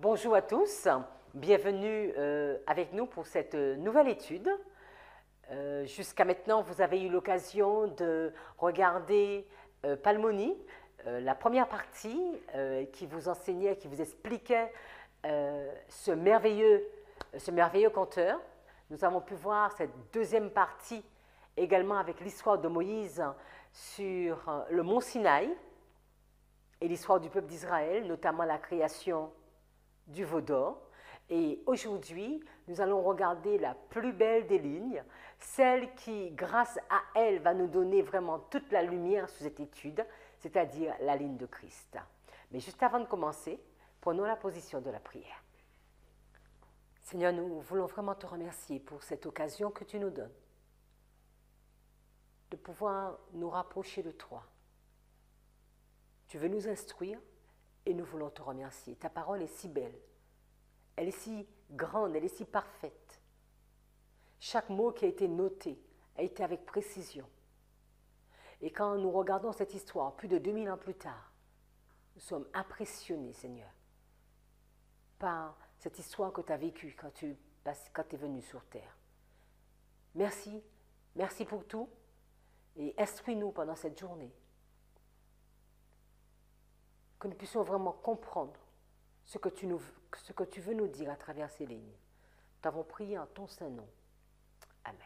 Bonjour à tous, bienvenue avec nous pour cette nouvelle étude. Jusqu'à maintenant, vous avez eu l'occasion de regarder Palmoni, la première partie qui vous enseignait, qui vous expliquait ce merveilleux conteur. Nous avons pu voir cette deuxième partie également avec l'histoire de Moïse sur le mont Sinaï et l'histoire du peuple d'Israël, notamment la création du veau d'or. Et aujourd'hui, nous allons regarder la plus belle des lignes, celle qui, grâce à elle, va nous donner vraiment toute la lumière sur cette étude, c'est-à-dire la ligne de Christ. Mais juste avant de commencer, prenons la position de la prière. Seigneur, nous voulons vraiment te remercier pour cette occasion que tu nous donnes de pouvoir nous rapprocher de toi. Tu veux nous instruire et nous voulons te remercier. Ta parole est si belle, elle est si grande, elle est si parfaite. Chaque mot qui a été noté a été avec précision. Et quand nous regardons cette histoire, plus de 2000 ans plus tard, nous sommes impressionnés, Seigneur, par cette histoire que tu as vécue quand tu es venu sur terre. Merci, merci pour tout et instruis-nous pendant cette journée. Que nous puissions vraiment comprendre ce que tu veux nous dire à travers ces lignes. Nous t'avons prié en ton saint nom. Amen.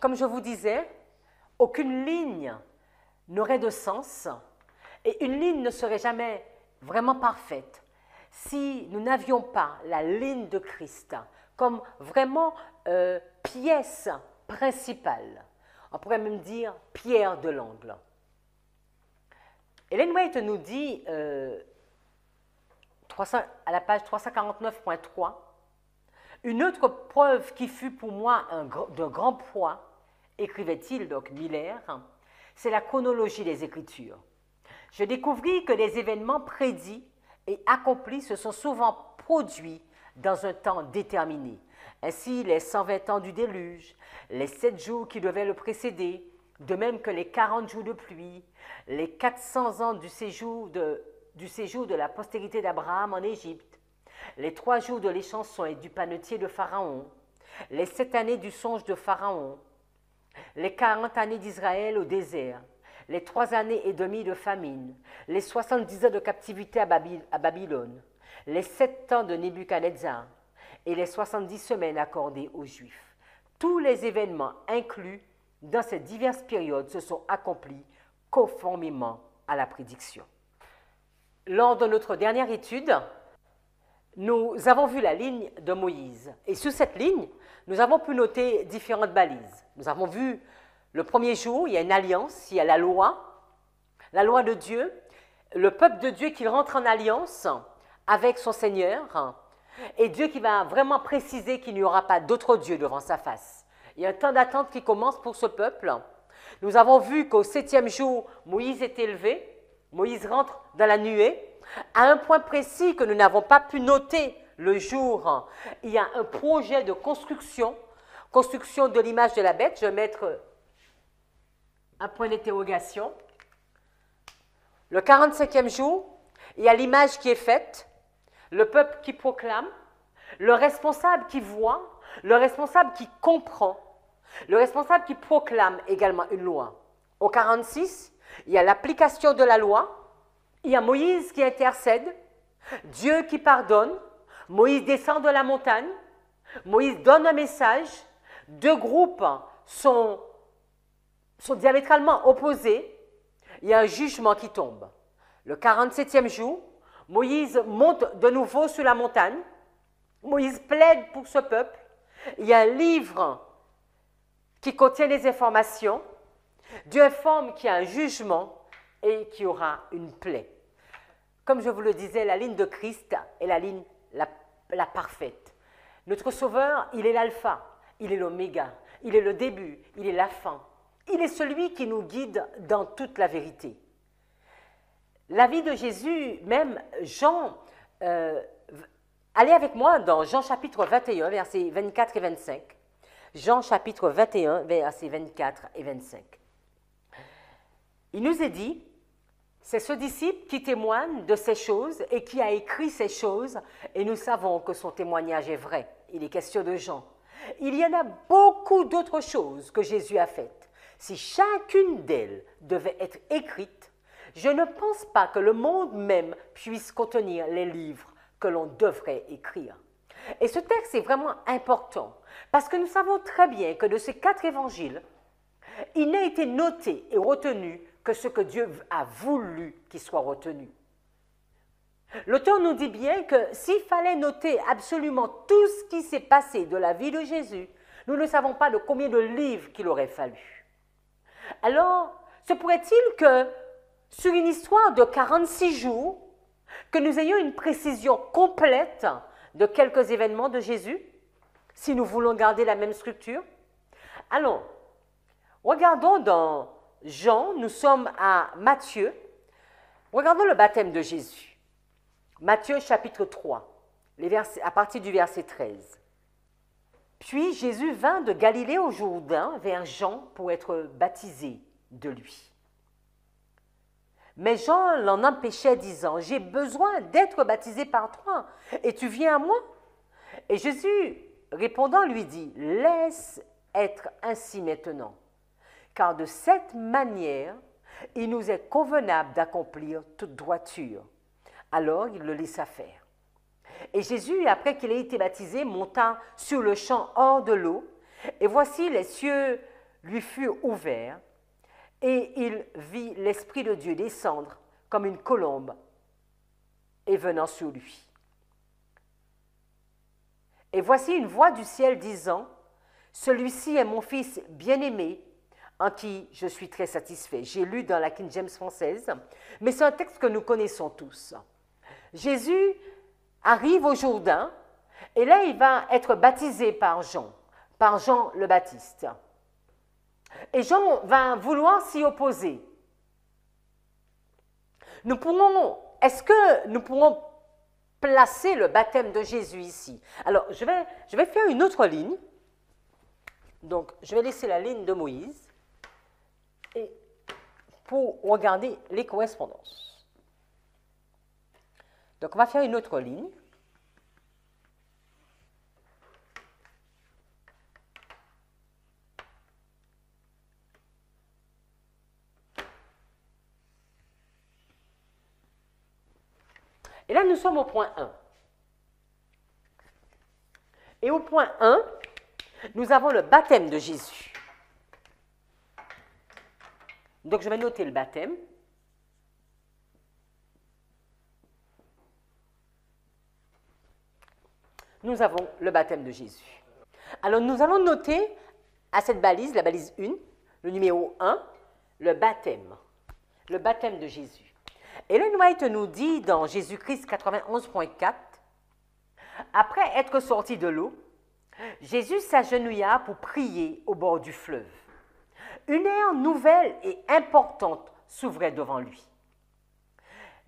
Comme je vous disais, aucune ligne n'aurait de sens et une ligne ne serait jamais vraiment parfaite si nous n'avions pas la ligne de Christ comme vraiment pièce principale. On pourrait même dire pierre de l'angle. Ellen White nous dit, à la page 349.3, une autre preuve qui fut pour moi de grand poids, écrivait-il, donc Miller, c'est la chronologie des Écritures. Je découvris que les événements prédits et accomplis se sont souvent produits dans un temps déterminé. Ainsi, les 120 ans du déluge, les 7 jours qui devaient le précéder, de même que les 40 jours de pluie, les 400 ans du séjour de la postérité d'Abraham en Égypte, les 3 jours de l'échanson et du panetier de Pharaon, les 7 années du songe de Pharaon, les 40 années d'Israël au désert, les 3 années et demie de famine, les 70 ans de captivité à Babylone, les 7 ans de Nebuchadnezzar et les 70 semaines accordées aux Juifs. Tous les événements inclus dans ces diverses périodes se sont accomplis conformément à la prédiction. Lors de notre dernière étude, nous avons vu la ligne de Moïse. Et sur cette ligne, nous avons pu noter différentes balises. Nous avons vu le premier jour, il y a une alliance, il y a la loi de Dieu, le peuple de Dieu qui rentre en alliance avec son Seigneur, et Dieu qui va vraiment préciser qu'il n'y aura pas d'autre Dieu devant sa face. Il y a un temps d'attente qui commence pour ce peuple. Nous avons vu qu'au 7e jour, Moïse est élevé. Moïse rentre dans la nuée. À un point précis que nous n'avons pas pu noter le jour, il y a un projet de construction de l'image de la bête. Je vais mettre un point d'interrogation. Le 45e jour, il y a l'image qui est faite, le peuple qui proclame, le responsable qui voit, le responsable qui comprend, le responsable qui proclame également une loi. Au 46, il y a l'application de la loi, il y a Moïse qui intercède, Dieu qui pardonne, Moïse descend de la montagne, Moïse donne un message, 2 groupes sont diamétralement opposés, il y a un jugement qui tombe. Le 47e jour, Moïse monte de nouveau sur la montagne, Moïse plaide pour ce peuple, il y a un livre qui contient des informations, Dieu informe qu'il y a un jugement et qu'il y aura une plaie. Comme je vous le disais, la ligne de Christ est la ligne la parfaite. Notre Sauveur, il est l'alpha, il est l'oméga, il est le début, il est la fin. Il est celui qui nous guide dans toute la vérité. La vie de Jésus, même Jean, allez avec moi dans Jean chapitre 21, versets 24 et 25. Jean chapitre 21, versets 24 et 25. Il nous est dit, C'est ce disciple qui témoigne de ces choses et qui a écrit ces choses, et nous savons que son témoignage est vrai. Il est question de Jean. Il y en a beaucoup d'autres choses que Jésus a faites. Si chacune d'elles devait être écrite, je ne pense pas que le monde même puisse contenir les livres que l'on devrait écrire. Et ce texte est vraiment important parce que nous savons très bien que de ces 4 évangiles, il n'a été noté et retenu que ce que Dieu a voulu qu'il soit retenu. L'auteur nous dit bien que s'il fallait noter absolument tout ce qui s'est passé de la vie de Jésus, nous ne savons pas de combien de livres qu'il aurait fallu. Alors, se pourrait-il que sur une histoire de 46 jours, que nous ayons une précision complète de quelques événements de Jésus, si nous voulons garder la même structure? Alors, regardons dans Jean, nous sommes à Matthieu. Regardons le baptême de Jésus. Matthieu chapitre 3, à partir du verset 13. Puis Jésus vint de Galilée au Jourdain vers Jean pour être baptisé de lui. Mais Jean l'en empêchait, disant, « J'ai besoin d'être baptisé par toi, et tu viens à moi ?» Et Jésus, répondant, lui dit, « Laisse être ainsi maintenant, car de cette manière, il nous est convenable d'accomplir toute droiture. » Alors il le laissa faire. Et Jésus, après qu'il ait été baptisé, monta sur le champ hors de l'eau, et voici les cieux lui furent ouverts, et il vit l'Esprit de Dieu descendre comme une colombe et venant sur lui. Et voici une voix du ciel disant, « Celui-ci est mon Fils bien-aimé, en qui je suis très satisfait. » J'ai lu dans la King James française, mais c'est un texte que nous connaissons tous. Jésus arrive au Jourdain, et là il va être baptisé par Jean le Baptiste. Et Jean va vouloir s'y opposer. Est-ce que nous pourrons placer le baptême de Jésus ici? Alors, je vais faire une autre ligne. Donc, je vais laisser la ligne de Moïse et pour regarder les correspondances. Donc, on va faire une autre ligne. Et là, nous sommes au point 1. Et au point 1, nous avons le baptême de Jésus. Donc, je vais noter le baptême. Nous avons le baptême de Jésus. Alors, nous allons noter à cette balise, la balise 1, le numéro 1, le baptême de Jésus. Ellen White nous dit dans Jésus-Christ 91.4, après être sorti de l'eau, Jésus s'agenouilla pour prier au bord du fleuve. Une ère nouvelle et importante s'ouvrait devant lui.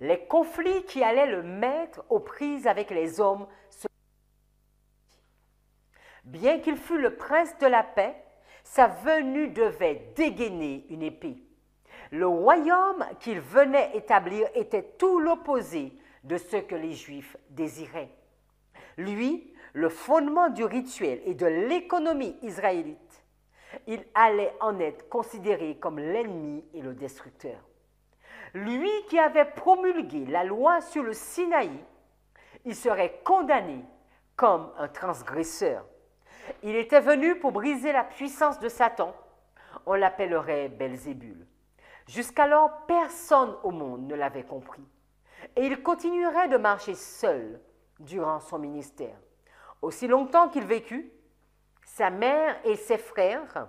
Les conflits qui allaient le mettre aux prises avec les hommes se... Bien qu'il fût le prince de la paix, sa venue devait dégainer une épée. Le royaume qu'il venait établir était tout l'opposé de ce que les Juifs désiraient. Lui, le fondement du rituel et de l'économie israélite, il allait en être considéré comme l'ennemi et le destructeur. Lui qui avait promulgué la loi sur le Sinaï, il serait condamné comme un transgresseur. Il était venu pour briser la puissance de Satan, on l'appellerait Belzébul. Jusqu'alors, personne au monde ne l'avait compris. Et il continuerait de marcher seul durant son ministère. Aussi longtemps qu'il vécut, sa mère et ses frères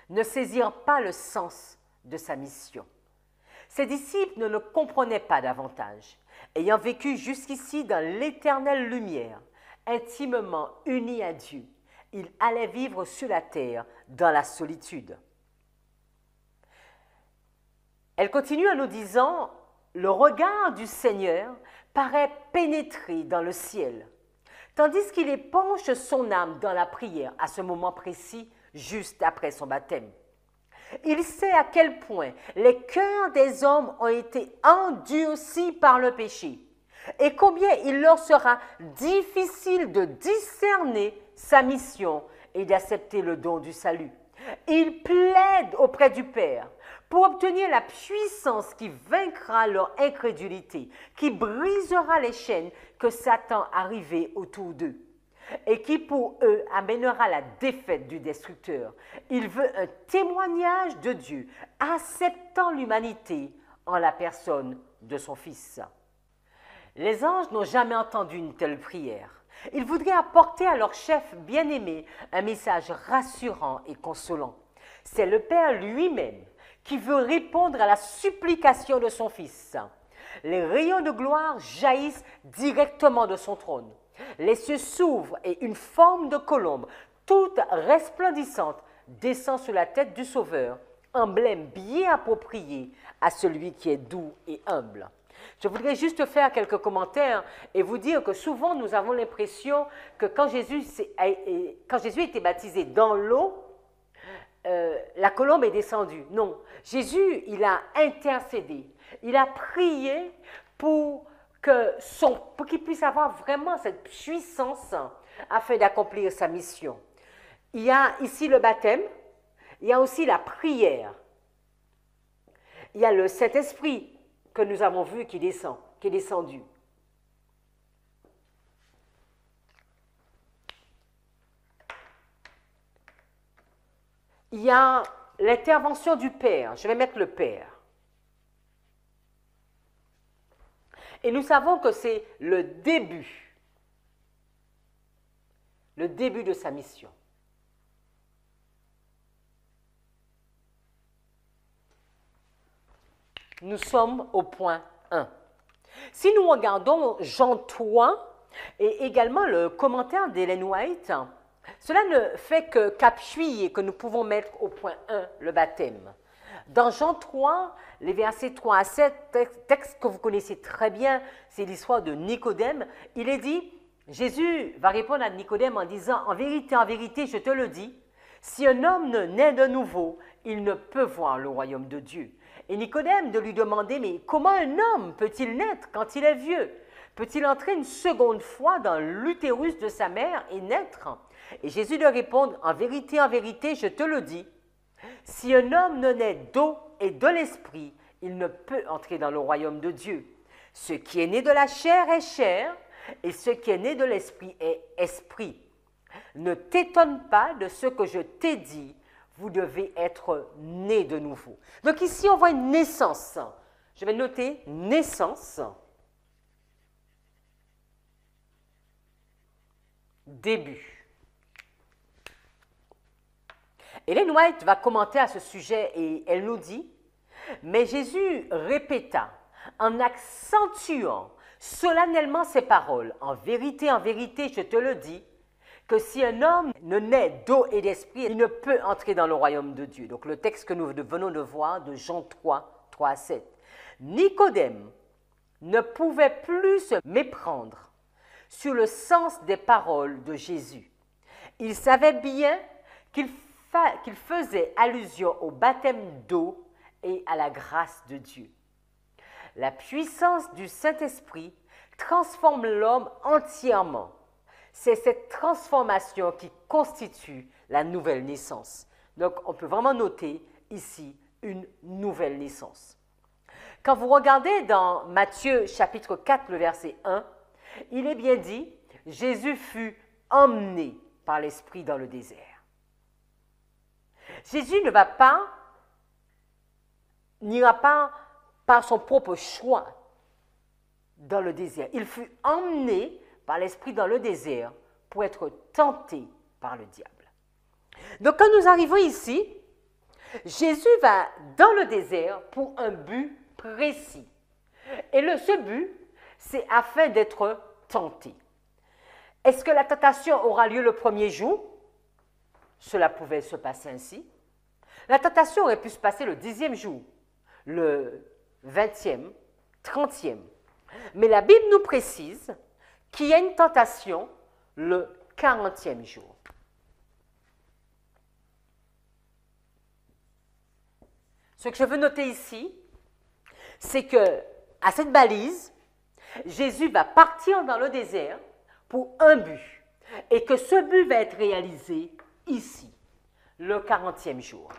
ne saisirent pas le sens de sa mission. Ses disciples ne le comprenaient pas davantage. Ayant vécu jusqu'ici dans l'éternelle lumière, intimement unis à Dieu, il allait vivre sur la terre dans la solitude. Elle continue en nous disant, le regard du Seigneur paraît pénétrer dans le ciel, tandis qu'il épanche son âme dans la prière à ce moment précis, juste après son baptême. Il sait à quel point les cœurs des hommes ont été endurcis par le péché et combien il leur sera difficile de discerner sa mission et d'accepter le don du salut. Il plaide auprès du Père pour obtenir la puissance qui vaincra leur incrédulité, qui brisera les chaînes que Satan a rivées autour d'eux et qui pour eux amènera la défaite du destructeur. Il veut un témoignage de Dieu acceptant l'humanité en la personne de son Fils. Les anges n'ont jamais entendu une telle prière. Ils voudraient apporter à leur chef bien-aimé un message rassurant et consolant. C'est le Père lui-même qui veut répondre à la supplication de son Fils. Les rayons de gloire jaillissent directement de son trône. Les cieux s'ouvrent et une forme de colombe, toute resplendissante, descend sur la tête du Sauveur, emblème bien approprié à celui qui est doux et humble. Je voudrais juste faire quelques commentaires et vous dire que souvent nous avons l'impression que quand Jésus était baptisé dans l'eau, la colombe est descendue. Non, Jésus, il a intercédé, il a prié pour qu'il puisse avoir vraiment cette puissance afin d'accomplir sa mission. Il y a ici le baptême, il y a aussi la prière, il y a le Saint-Esprit que nous avons vu qui est descendu. Il y a l'intervention du Père. Je vais mettre le Père. Et nous savons que c'est le début de sa mission. Nous sommes au point 1. Si nous regardons Jean 3 et également le commentaire d'Ellen White, cela ne fait qu'appuyer que nous pouvons mettre au point 1 le baptême. Dans Jean 3, les versets 3 à 7, texte que vous connaissez très bien, c'est l'histoire de Nicodème. Il est dit, Jésus va répondre à Nicodème en disant, en vérité, je te le dis, si un homme ne naît de nouveau, il ne peut voir le royaume de Dieu. Et Nicodème de lui demander, mais comment un homme peut-il naître quand il est vieux? Peut-il entrer une seconde fois dans l'utérus de sa mère et naître? Et Jésus de répondre, en vérité, je te le dis, si un homme ne naît d'eau et de l'esprit, il ne peut entrer dans le royaume de Dieu. Ce qui est né de la chair est chair, et ce qui est né de l'esprit est esprit. Ne t'étonne pas de ce que je t'ai dit, vous devez être né de nouveau. Donc ici, on voit une naissance. Je vais noter naissance, début. Ellen White va commenter à ce sujet et elle nous dit, mais Jésus répéta en accentuant solennellement ces paroles, en vérité, je te le dis, que si un homme ne naît d'eau et d'esprit, il ne peut entrer dans le royaume de Dieu. Donc le texte que nous venons de voir de Jean 3, 3 à 7. Nicodème ne pouvait plus se méprendre sur le sens des paroles de Jésus. Il savait bien qu'il faisait allusion au baptême d'eau et à la grâce de Dieu. La puissance du Saint-Esprit transforme l'homme entièrement. C'est cette transformation qui constitue la nouvelle naissance. Donc, on peut vraiment noter ici une nouvelle naissance. Quand vous regardez dans Matthieu chapitre 4, le verset 1, il est bien dit, Jésus fut emmené par l'Esprit dans le désert. Jésus n'ira pas par son propre choix dans le désert. Il fut emmené par l'Esprit dans le désert pour être tenté par le diable. Donc quand nous arrivons ici, Jésus va dans le désert pour un but précis. Et ce but, c'est afin d'être tenté. Est-ce que la tentation aura lieu le premier jour? Cela pouvait se passer ainsi. La tentation aurait pu se passer le 10e jour, le 20e, 30e. Mais la Bible nous précise qu'il y a une tentation le 40e jour. Ce que je veux noter ici, c'est que à cette balise, Jésus va partir dans le désert pour un but et que ce but va être réalisé ici, le 40e jour.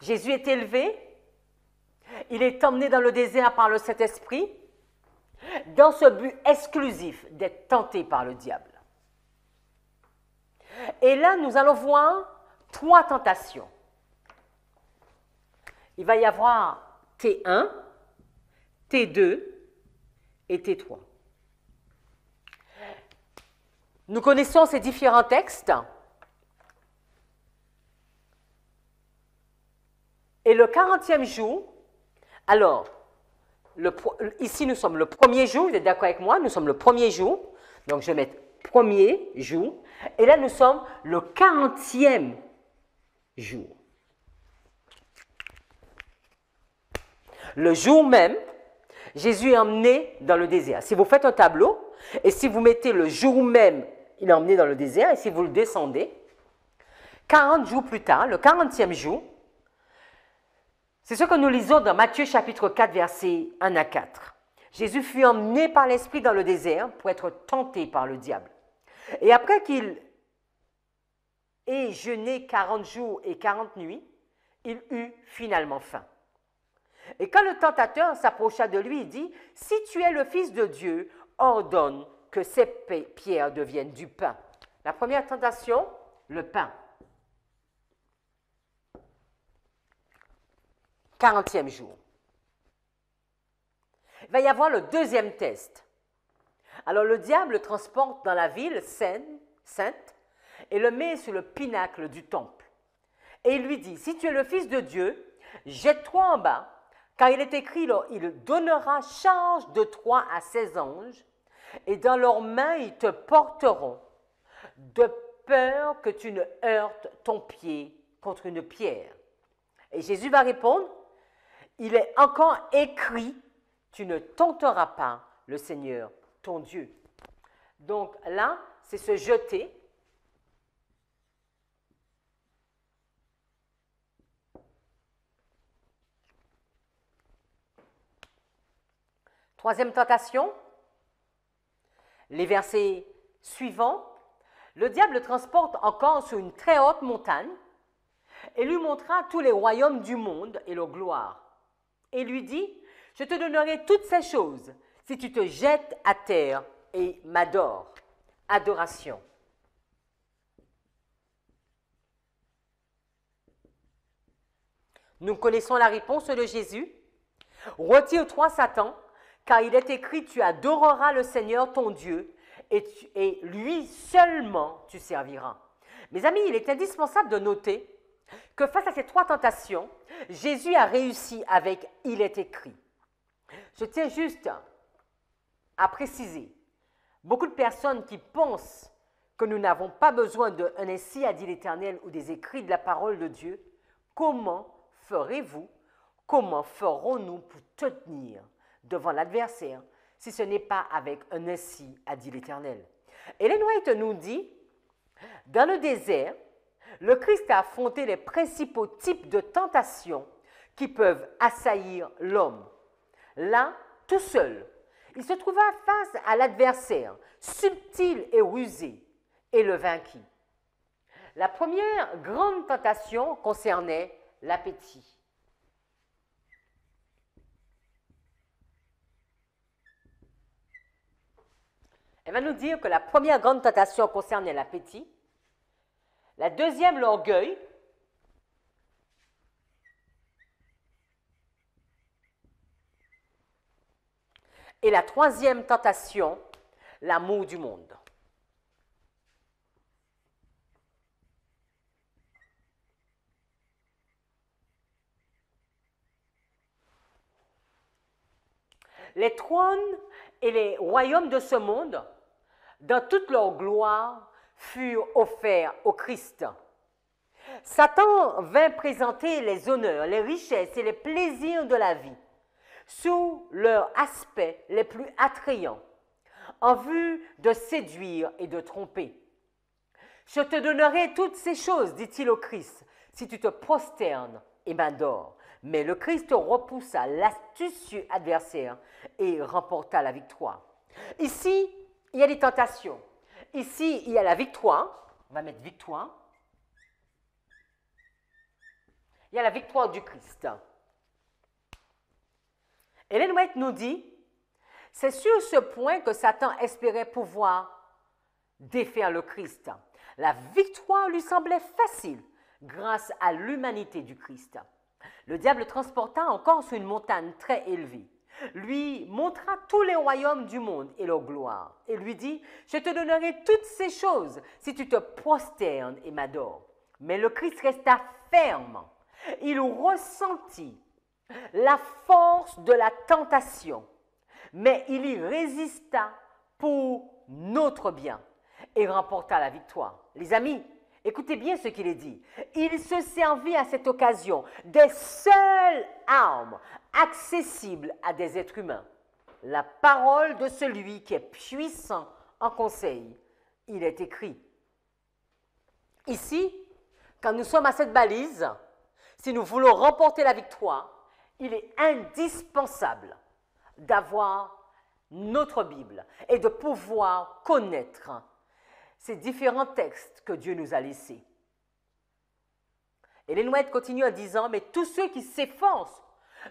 Jésus est élevé, il est emmené dans le désert par le Saint-Esprit, dans ce but exclusif d'être tenté par le diable. Et là, nous allons voir 3 tentations. Il va y avoir T1, T2 et T3. Nous connaissons ces différents textes. Et le 40e jour, alors, ici nous sommes le premier jour, vous êtes d'accord avec moi? Nous sommes le premier jour, donc je vais mettre premier jour. Et là, nous sommes le 40e jour. Le jour même, Jésus est emmené dans le désert. Si vous faites un tableau, et si vous mettez le jour même, il est emmené dans le désert, et si vous le descendez, 40 jours plus tard, le 40e jour, c'est ce que nous lisons dans Matthieu chapitre 4, versets 1 à 4. Jésus fut emmené par l'Esprit dans le désert pour être tenté par le diable. Et après qu'il ait jeûné 40 jours et 40 nuits, il eut finalement faim. Et quand le tentateur s'approcha de lui, il dit, « Si tu es le Fils de Dieu, ordonne que ces pierres deviennent du pain. » La première tentation, le pain. 40e jour. Il va y avoir le deuxième test. Alors le diable le transporte dans la ville sainte et le met sur le pinacle du temple. Et il lui dit, « Si tu es le Fils de Dieu, jette-toi en bas, car il est écrit, il donnera charge de toi à ses anges, et dans leurs mains ils te porteront, de peur que tu ne heurtes ton pied contre une pierre. » Et Jésus va répondre, « Il est encore écrit, tu ne tenteras pas le Seigneur, ton Dieu. » Donc là, c'est se jeter. Troisième tentation, les versets suivants, le diable le transporte encore sur une très haute montagne et lui montra tous les royaumes du monde et leur gloire. Et lui dit, « Je te donnerai toutes ces choses si tu te jettes à terre et m'adores. » Adoration. Nous connaissons la réponse de Jésus. « Retire-toi, Satan, car il est écrit, tu adoreras le Seigneur ton Dieu, et lui seulement tu serviras. » Mes amis, il est indispensable de noter que face à ces 3 tentations, Jésus a réussi avec « il est écrit ». Je tiens juste à préciser, beaucoup de personnes qui pensent que nous n'avons pas besoin d'un « ainsi a dit l'Éternel » ou des écrits de la parole de Dieu, comment ferez-vous, comment ferons-nous pour tenir devant l'adversaire si ce n'est pas avec un « ainsi a dit l'Éternel ». Ellen White nous dit, dans le désert, le Christ a affronté les principaux types de tentations qui peuvent assaillir l'homme. Là, tout seul, il se trouva face à l'adversaire, subtil et rusé, et le vainquit. La première grande tentation concernait l'appétit. Elle va nous dire que la première grande tentation concernait l'appétit, la deuxième, l'orgueil, et la troisième tentation, l'amour du monde. Les trônes et les royaumes de ce monde, dans toute leur gloire, furent offerts au Christ. Satan vint présenter les honneurs, les richesses et les plaisirs de la vie sous leur aspect les plus attrayants, en vue de séduire et de tromper. « Je te donnerai toutes ces choses, dit-il au Christ, si tu te prosternes et m'adores. Mais le Christ repoussa l'astucieux adversaire et remporta la victoire. Ici, il y a des tentations. Ici, il y a la victoire. On va mettre victoire. Il y a la victoire du Christ. Ellen White nous dit, c'est sur ce point que Satan espérait pouvoir défaire le Christ. La victoire lui semblait facile grâce à l'humanité du Christ. Le diable le transporta encore sur une montagne très élevée, lui montra tous les royaumes du monde et leur gloire, et lui dit, je te donnerai toutes ces choses si tu te prosternes et m'adores. Mais le Christ resta ferme. Il ressentit la force de la tentation, mais il y résista pour notre bien et remporta la victoire. Les amis, écoutez bien ce qu'il est dit. Il se servit à cette occasion des seules armes accessibles à des êtres humains. La parole de celui qui est puissant en conseil. Il est écrit. Ici, quand nous sommes à cette balise, si nous voulons remporter la victoire, il est indispensable d'avoir notre Bible et de pouvoir connaître ces différents textes que Dieu nous a laissés. Ellen White continue en disant, mais tous ceux qui s'efforcent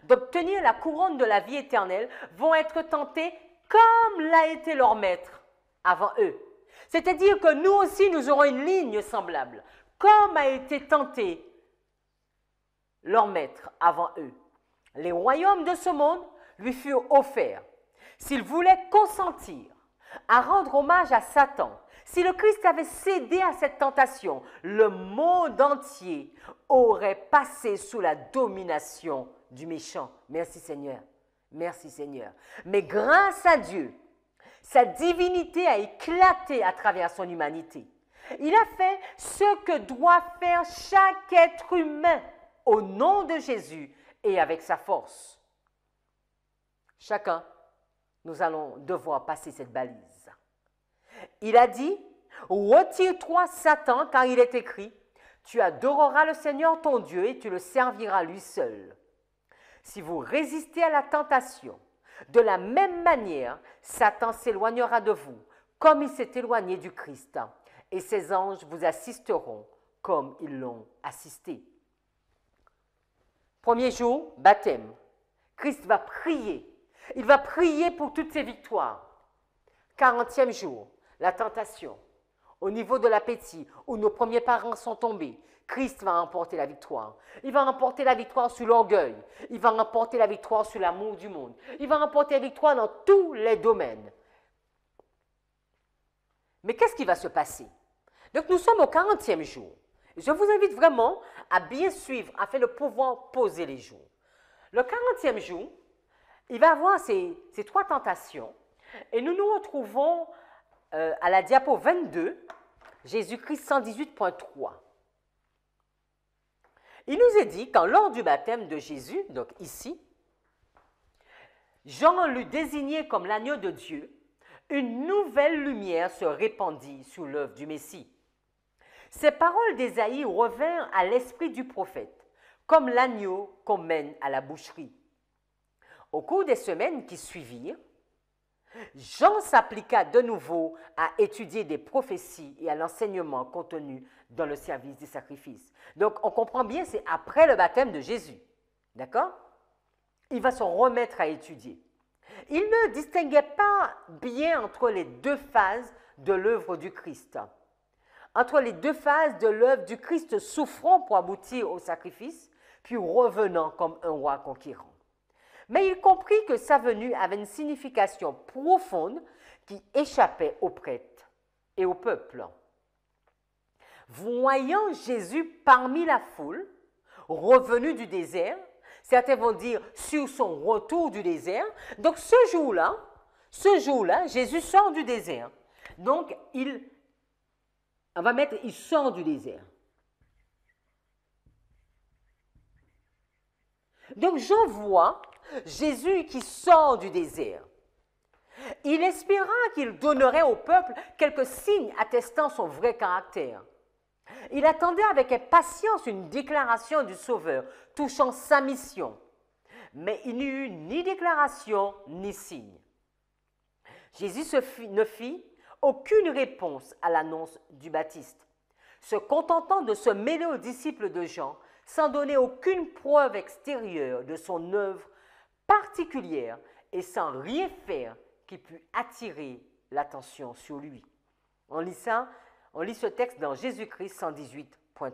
d'obtenir la couronne de la vie éternelle vont être tentés comme l'a été leur maître avant eux. C'est-à-dire que nous aussi, nous aurons une ligne semblable, comme a été tenté leur maître avant eux. Les royaumes de ce monde lui furent offerts. S'il voulait consentir à rendre hommage à Satan, si le Christ avait cédé à cette tentation, le monde entier aurait passé sous la domination du méchant. Merci Seigneur. Merci Seigneur. Mais grâce à Dieu, sa divinité a éclaté à travers son humanité. Il a fait ce que doit faire chaque être humain au nom de Jésus et avec sa force. Chacun, nous allons devoir passer cette balise. Il a dit, retire-toi Satan, car il est écrit, tu adoreras le Seigneur ton Dieu et tu le serviras lui seul. Si vous résistez à la tentation, de la même manière, Satan s'éloignera de vous, comme il s'est éloigné du Christ, et ses anges vous assisteront comme ils l'ont assisté. Premier jour, baptême. Christ va prier. Il va prier pour toutes ses victoires. 40e jour, la tentation. Au niveau de l'appétit, où nos premiers parents sont tombés, Christ va remporter la victoire. Il va remporter la victoire sur l'orgueil. Il va remporter la victoire sur l'amour du monde. Il va remporter la victoire dans tous les domaines. Mais qu'est-ce qui va se passer? Donc nous sommes au 40e jour. Je vous invite vraiment à bien suivre afin de pouvoir poser les jours. Le 40e jour, il va avoir ces trois tentations et nous nous retrouvons à la diapo 22, Jésus-Christ 118.3. Il nous est dit quand lors du baptême de Jésus, donc ici, Jean l'eut désigné comme l'agneau de Dieu, une nouvelle lumière se répandit sur l'œuvre du Messie. Ces paroles d'Ésaïe revinrent à l'esprit du prophète, comme l'agneau qu'on mène à la boucherie. Au cours des semaines qui suivirent, Jean s'appliqua de nouveau à étudier des prophéties et à l'enseignement contenu dans le service des sacrifices. Donc, on comprend bien, c'est après le baptême de Jésus. D'accord? Il va se remettre à étudier. Il ne distinguait pas bien entre les deux phases de l'œuvre du Christ. Entre les deux phases de l'œuvre du Christ souffrant pour aboutir au sacrifice, puis revenant comme un roi conquérant. Mais il comprit que sa venue avait une signification profonde qui échappait aux prêtres et au peuple. Voyant Jésus parmi la foule, revenu du désert, certains vont dire sur son retour du désert, donc ce jour-là, Jésus sort du désert. Donc, on va mettre, il sort du désert. Donc, Jean voit Jésus qui sort du désert. Il espéra qu'il donnerait au peuple quelques signes attestant son vrai caractère. Il attendait avec impatience une déclaration du Sauveur touchant sa mission. Mais il n'y eut ni déclaration ni signe. Jésus ne fit aucune réponse à l'annonce du Baptiste, se contentant de se mêler aux disciples de Jean sans donner aucune preuve extérieure de son œuvre particulière et sans rien faire qui pût attirer l'attention sur lui. On lit ce texte dans Jésus-Christ 118.3.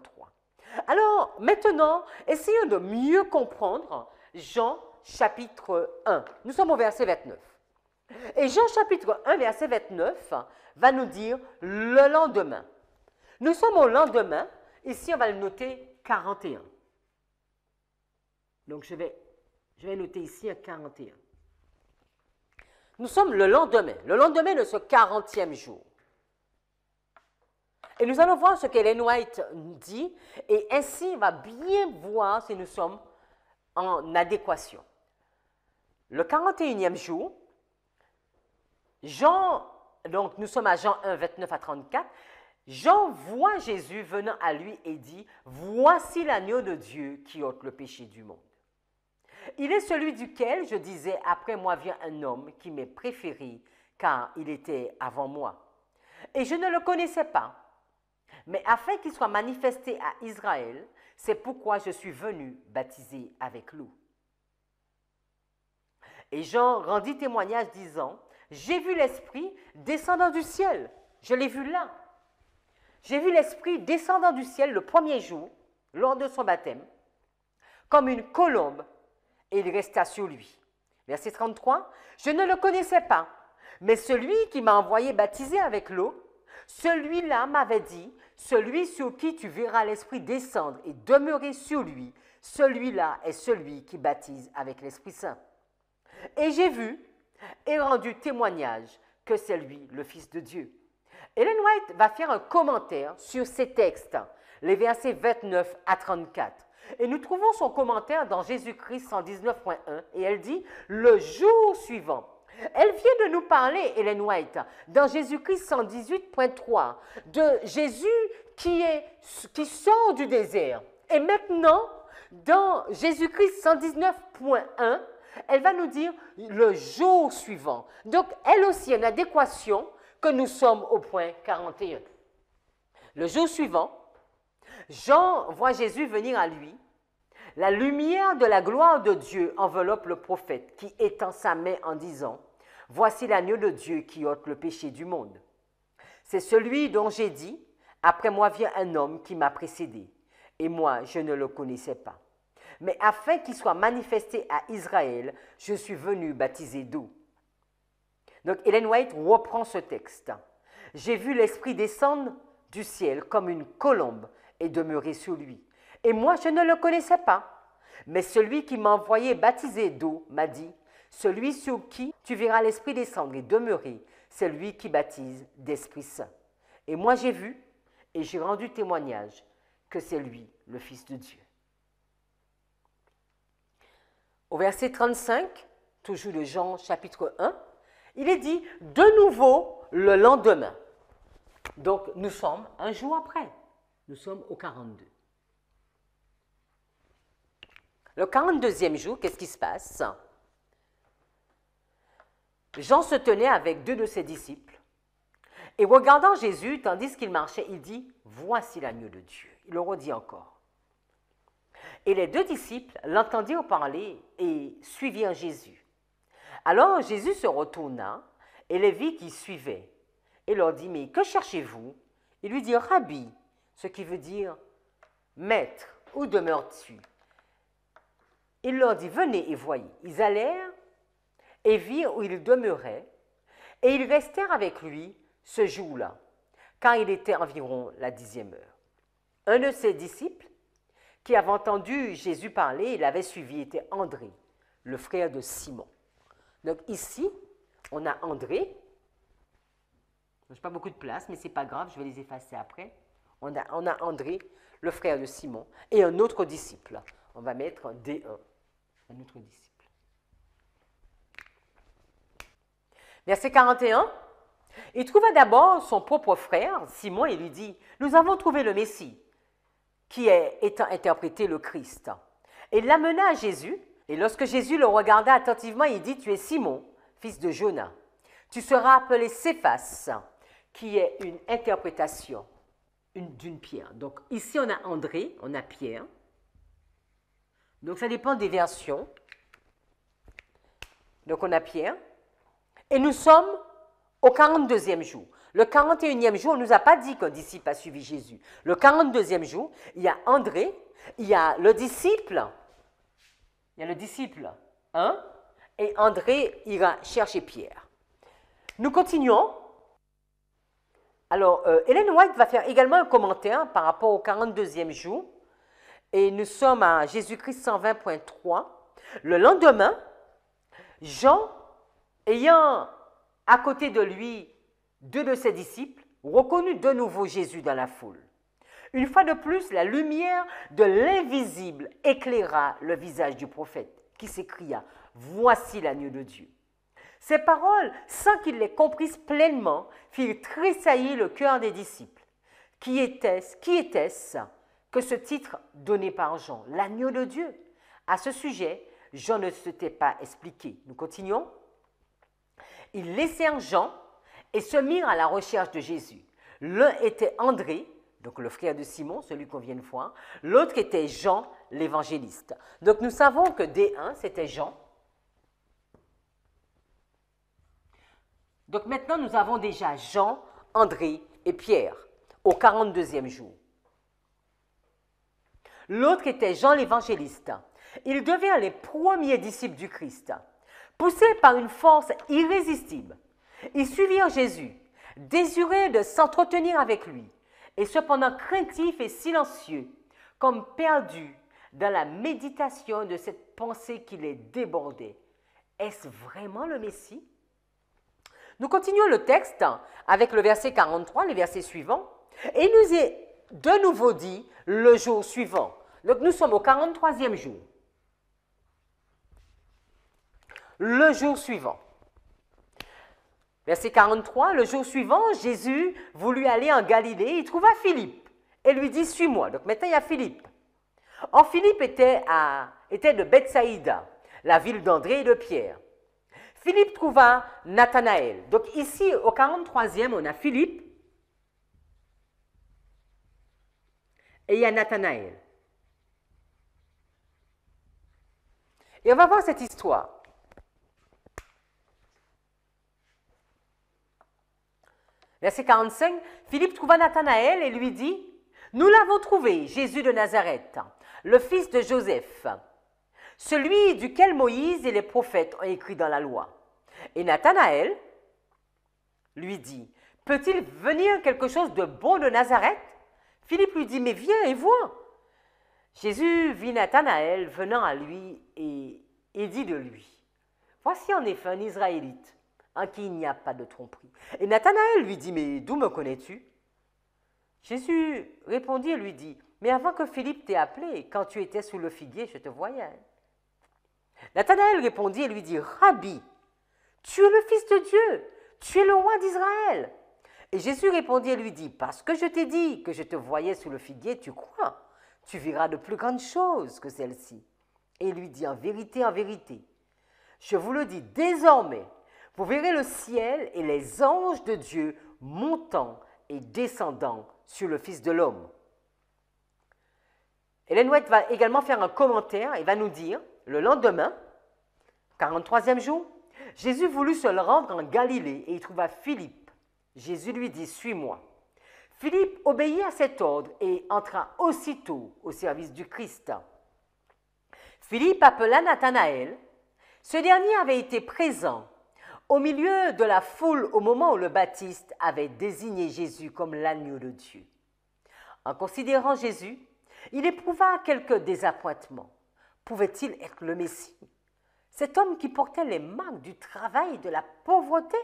Alors, maintenant, essayons de mieux comprendre Jean chapitre 1. Nous sommes au verset 29. Et Jean chapitre 1, verset 29, va nous dire le lendemain. Nous sommes au lendemain. Ici, on va le noter 41. Donc, je vais noter ici un 41. Nous sommes le lendemain de ce 40e jour. Et nous allons voir ce qu'Ellen White dit, et ainsi on va bien voir si nous sommes en adéquation. Le 41e jour, donc nous sommes à Jean 1, 29 à 34, Jean voit Jésus venant à lui et dit « Voici l'agneau de Dieu qui ôte le péché du monde. Il est celui duquel je disais « Après moi vient un homme qui m'est préféré, car il était avant moi. Et je ne le connaissais pas. Mais afin qu'il soit manifesté à Israël, c'est pourquoi je suis venu baptiser avec l'eau. » Et Jean rendit témoignage disant, « J'ai vu l'Esprit descendant du ciel. » Je l'ai vu là. J'ai vu l'Esprit descendant du ciel le premier jour, lors de son baptême, comme une colombe, et il resta sur lui. Verset 33, « Je ne le connaissais pas, mais celui qui m'a envoyé baptiser avec l'eau, celui-là m'avait dit, celui sur qui tu verras l'Esprit descendre et demeurer sur lui, celui-là est celui qui baptise avec l'Esprit Saint. Et j'ai vu et rendu témoignage que c'est lui le Fils de Dieu. » Ellen White va faire un commentaire sur ces textes, les versets 29 à 34. Et nous trouvons son commentaire dans Jésus-Christ 119.1 et elle dit « Le jour suivant ». Elle vient de nous parler, Ellen White, dans Jésus-Christ 118.3, de Jésus qui sort du désert. Et maintenant, dans Jésus-Christ 119.1, elle va nous dire le jour suivant. Donc, elle aussi, en adéquation que nous sommes au point 41. Le jour suivant, Jean voit Jésus venir à lui. La lumière de la gloire de Dieu enveloppe le prophète qui étend sa main en disant « Voici l'agneau de Dieu qui ôte le péché du monde. C'est celui dont j'ai dit « Après moi vient un homme qui m'a précédé, et moi je ne le connaissais pas. Mais afin qu'il soit manifesté à Israël, je suis venu baptiser d'eau. » Donc Ellen White reprend ce texte. « J'ai vu l'Esprit descendre du ciel comme une colombe et demeurer sur lui. Et moi, je ne le connaissais pas. Mais celui qui m'a envoyé baptiser d'eau m'a dit, celui sur qui tu verras l'Esprit descendre et demeurer, c'est lui qui baptise d'Esprit Saint. Et moi, j'ai vu et j'ai rendu témoignage que c'est lui, le Fils de Dieu. » Au verset 35, toujours de Jean chapitre 1, il est dit de nouveau le lendemain. Donc, nous sommes un jour après. Nous sommes au 42. Le 42e jour, qu'est-ce qui se passe? Jean se tenait avec deux de ses disciples. Et regardant Jésus, tandis qu'il marchait, il dit « Voici l'agneau de Dieu ». Il le redit encore. Et les deux disciples l'entendirent parler et suivirent Jésus. Alors Jésus se retourna et les vit qui suivaient et leur dit « Mais que cherchez-vous » Ils lui dirent « Rabbi », ce qui veut dire « Maître, où demeures-tu » Il leur dit « Venez et voyez ». Ils allèrent et virent où il demeurait, et ils restèrent avec lui ce jour-là, car il était environ la 10e heure. Un de ses disciples, qui avait entendu Jésus parler, il avait suivi, était André, le frère de Simon. Donc ici, on a André. Je n'ai pas beaucoup de place, mais ce n'est pas grave, je vais les effacer après. On a André, le frère de Simon, et un autre disciple. On va mettre D1, un autre disciple. Verset 41. Il trouva d'abord son propre frère, Simon, et lui dit, « Nous avons trouvé le Messie, qui est étant interprété le Christ. » Et il l'amena à Jésus, et lorsque Jésus le regarda attentivement, il dit, « Tu es Simon, fils de Jonas. Tu seras appelé Céphas, qui est une interprétation d'une pierre. » Donc ici, on a André, on a Pierre. Donc ça dépend des versions. Donc on a Pierre. Et nous sommes au 42e jour. Le 41e jour, on ne nous a pas dit qu'un disciple a suivi Jésus. Le 42e jour, il y a André, il y a le disciple, hein, et André ira chercher Pierre. Nous continuons. Alors, Ellen White va faire également un commentaire par rapport au 42e jour. Et nous sommes à Jésus-Christ 120.3. Le lendemain, Jean, ayant à côté de lui deux de ses disciples, reconnut de nouveau Jésus dans la foule. Une fois de plus, la lumière de l'invisible éclaira le visage du prophète, qui s'écria « Voici l'agneau de Dieu ». Ces paroles, sans qu'ils les comprissent pleinement, firent tressaillir le cœur des disciples. Qui était-ce que ce titre donné par Jean, l'agneau de Dieu? À ce sujet, Jean ne s'était pas expliqué. Nous continuons. Ils laissèrent Jean et se mirent à la recherche de Jésus. L'un était André, donc le frère de Simon, celui qu'on vient de voir. L'autre était Jean, l'évangéliste. Donc nous savons que D1, c'était Jean. Donc maintenant, nous avons déjà Jean, André et Pierre au 42e jour. L'autre était Jean l'évangéliste. Ils devinrent les premiers disciples du Christ. Poussés par une force irrésistible, ils suivirent Jésus, désireux de s'entretenir avec lui, et cependant craintifs et silencieux, comme perdus dans la méditation de cette pensée qui les débordait. Est-ce vraiment le Messie? Nous continuons le texte avec le verset 43, le verset suivant, et il nous est de nouveau dit le jour suivant. Donc nous sommes au 43e jour. Le jour suivant. Verset 43, le jour suivant, Jésus voulut aller en Galilée, il trouva Philippe et lui dit « Suis-moi ». Donc maintenant il y a Philippe. Or Philippe était de Bethsaïda, la ville d'André et de Pierre. Philippe trouva Nathanaël. Donc ici, au 43e, on a Philippe et il y a Nathanaël. Et on va voir cette histoire. Verset 45, Philippe trouva Nathanaël et lui dit, « Nous l'avons trouvé, Jésus de Nazareth, le fils de Joseph, celui duquel Moïse et les prophètes ont écrit dans la loi. » Et Nathanaël lui dit, « Peut-il venir quelque chose de bon de Nazareth ?» Philippe lui dit, « Mais viens et vois. » Jésus vit Nathanaël venant à lui et dit de lui, « Voici en effet un Israélite, en qui il n'y a pas de tromperie. » Et Nathanaël lui dit, « Mais d'où me connais-tu » Jésus répondit et lui dit, « Mais avant que Philippe t'ait appelé, quand tu étais sous le figuier, je te voyais. » Nathanaël répondit et lui dit, « Rabbi, tu es le Fils de Dieu, tu es le roi d'Israël. » Et Jésus répondit et lui dit, « Parce que je t'ai dit que je te voyais sous le figuier, tu crois, tu verras de plus grandes choses que celles-ci. » Et il lui dit, « En vérité, je vous le dis désormais, vous verrez le ciel et les anges de Dieu montant et descendant sur le Fils de l'homme. » Ellen White va également faire un commentaire et va nous dire, le lendemain, 43e jour, Jésus voulut se rendre en Galilée et il trouva Philippe. Jésus lui dit, « Suis-moi. » Philippe obéit à cet ordre et entra aussitôt au service du Christ. Philippe appela Nathanaël. Ce dernier avait été présent au milieu de la foule au moment où le Baptiste avait désigné Jésus comme l'agneau de Dieu. En considérant Jésus, il éprouva quelques désappointements. Pouvait-il être le Messie? Cet homme qui portait les marques du travail et de la pauvreté?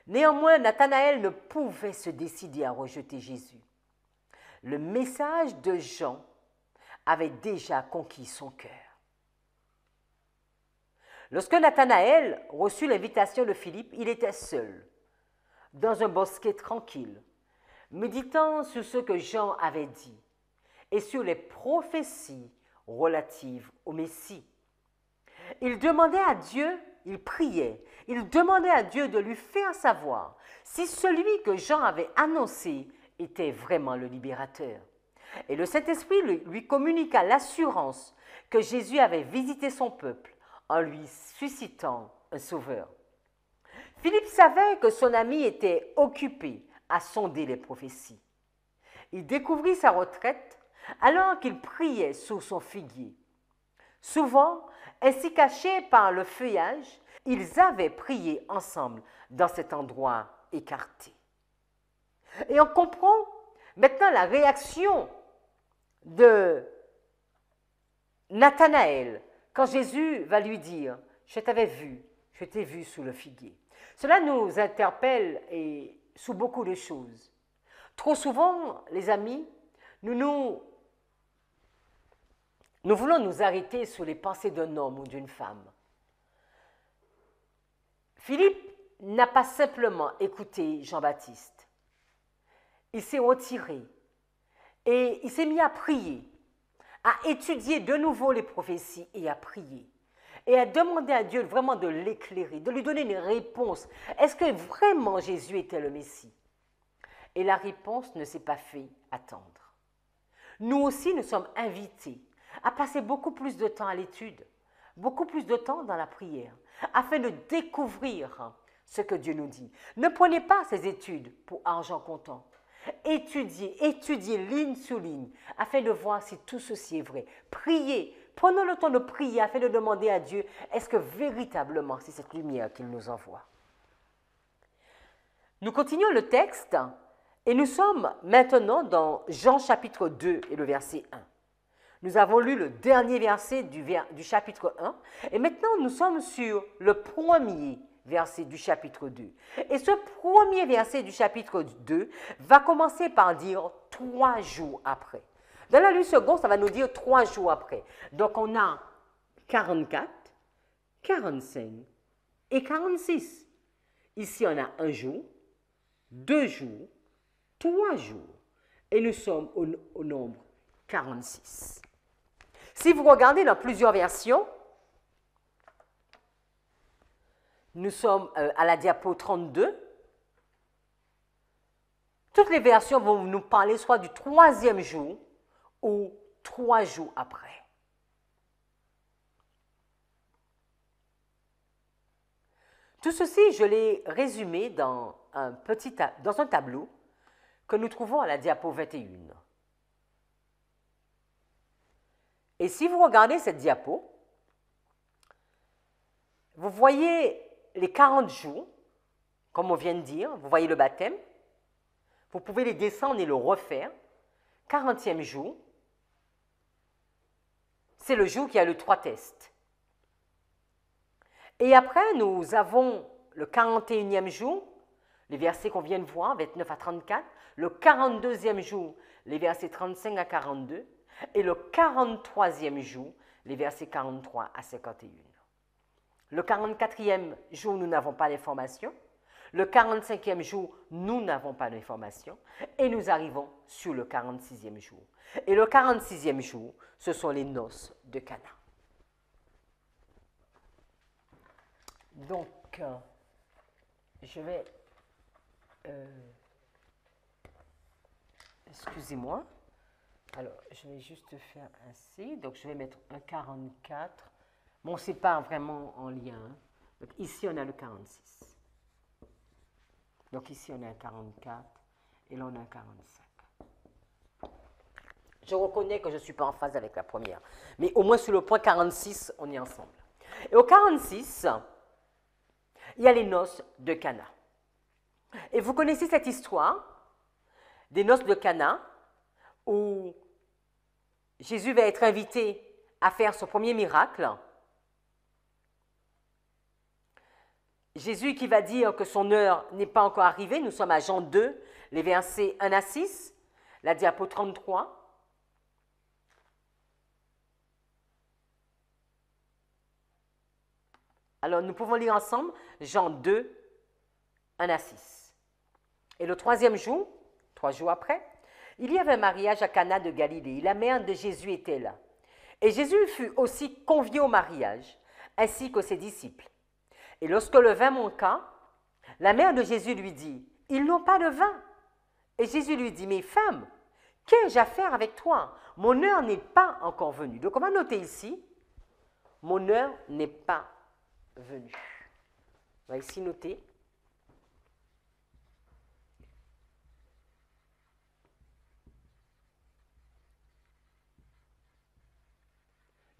Néanmoins, Nathanaël ne pouvait se décider à rejeter Jésus. Le message de Jean avait déjà conquis son cœur. Lorsque Nathanaël reçut l'invitation de Philippe, il était seul. dans un bosquet tranquille, méditant sur ce que Jean avait dit et sur les prophéties relatives au Messie. Il demandait à Dieu, il priait, il demandait à Dieu de lui faire savoir si celui que Jean avait annoncé était vraiment le libérateur. Et le Saint-Esprit lui communiqua l'assurance que Jésus avait visité son peuple en lui suscitant un sauveur. Philippe savait que son ami était occupé à sonder les prophéties. Il découvrit sa retraite alors qu'il priait sous son figuier. Souvent, ainsi cachés par le feuillage, ils avaient prié ensemble dans cet endroit écarté. Et on comprend maintenant la réaction de Nathanaël quand Jésus va lui dire « Je t'ai vu sous le figuier ». Cela nous interpelle sous beaucoup de choses. Trop souvent, les amis, nous voulons nous arrêter sur les pensées d'un homme ou d'une femme. Philippe n'a pas simplement écouté Jean-Baptiste. Il s'est retiré et il s'est mis à prier, à étudier de nouveau les prophéties et à prier. Et à demander à Dieu vraiment de l'éclairer, de lui donner une réponse. Est-ce que vraiment Jésus était le Messie? Et la réponse ne s'est pas fait attendre. Nous aussi, nous sommes invités à passer beaucoup plus de temps à l'étude, beaucoup plus de temps dans la prière, afin de découvrir ce que Dieu nous dit. Ne prenez pas ces études pour argent comptant. Étudiez ligne sur ligne, afin de voir si tout ceci est vrai. Priez, prenons le temps de prier afin de demander à Dieu, est-ce que véritablement c'est cette lumière qu'il nous envoie? Nous continuons le texte et nous sommes maintenant dans Jean chapitre 2 et le verset 1. Nous avons lu le dernier verset du chapitre 1 et maintenant nous sommes sur le premier verset du chapitre 2. Et ce premier verset du chapitre 2 va commencer par dire 3 jours après. Dans la lutte seconde, ça va nous dire 3 jours après. Donc on a 44, 45 et 46. Ici on a 1 jour, 2 jours, 3 jours et nous sommes au nombre 46. Si vous regardez dans plusieurs versions, nous sommes à la diapo 32. Toutes les versions vont nous parler soit du 3e jour ou 3 jours après. Tout ceci, je l'ai résumé dans un tableau que nous trouvons à la diapo 21. Et si vous regardez cette diapo, vous voyez les 40 jours, comme on vient de dire, vous voyez le baptême, vous pouvez les descendre et le refaire. 40e jour, c'est le jour qui a le 3 tests. Et après, nous avons le 41e jour, les versets qu'on vient de voir, 29 à 34, le 42e jour, les versets 35 à 42, et le 43e jour, les versets 43 à 51. Le 44e jour, nous n'avons pas d'information. Le 45e jour, nous n'avons pas d'information. Et nous arrivons sur le 46e jour. Et le 46e jour, ce sont les noces de Cana. Donc, je vais... excusez-moi. Alors, je vais juste faire ainsi. Donc, je vais mettre un 44. Bon, ce n'est pas vraiment en lien. Donc, ici, on a le 46. Donc, ici, on a un 44. Et là, on a un 45. Je reconnais que je ne suis pas en phase avec la première. Mais au moins, sur le point 46, on est ensemble. Et au 46, il y a les noces de Cana. Et vous connaissez cette histoire des noces de Cana où Jésus va être invité à faire son premier miracle. Jésus qui va dire que son heure n'est pas encore arrivée. Nous sommes à Jean 2, les versets 1 à 6, la diapo 33. Alors, nous pouvons lire ensemble Jean 2, 1 à 6. Et le troisième jour, 3 jours après, il y avait un mariage à Cana de Galilée. La mère de Jésus était là. Et Jésus fut aussi convié au mariage, ainsi que ses disciples. Et lorsque le vin manqua, la mère de Jésus lui dit, « Ils n'ont pas de vin. » Et Jésus lui dit, « Mais femme, qu'ai-je à faire avec toi? Mon heure n'est pas encore venue. » Donc on va noter ici, « Mon heure n'est pas venue. » On va ici noter.